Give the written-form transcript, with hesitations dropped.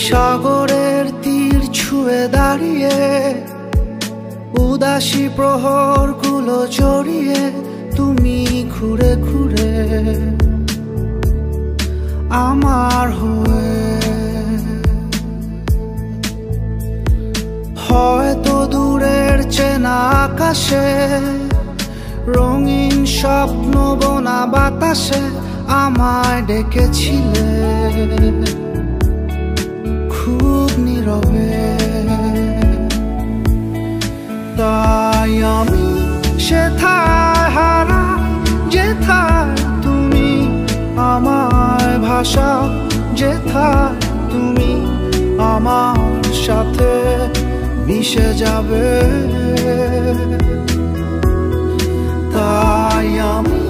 সাগরের তীর ছুঁয়ে দাঁড়িয়ে উদাসী প্রহরগুলো জড়িয়ে তুমি ঘুরে ঘুরে আমার হয়ে হয়তো দূরের চেনা আকাশে রঙিন স্বপ্ন বোনা বাতাসে আমায় ডেকেছিলে খুব নীরবে। তাই আমি সেথায় হারা যেথায় তুমি আমায় ভাষা, যেথায় তুমি আমার সাথে মিশে যাবে। তাই আমি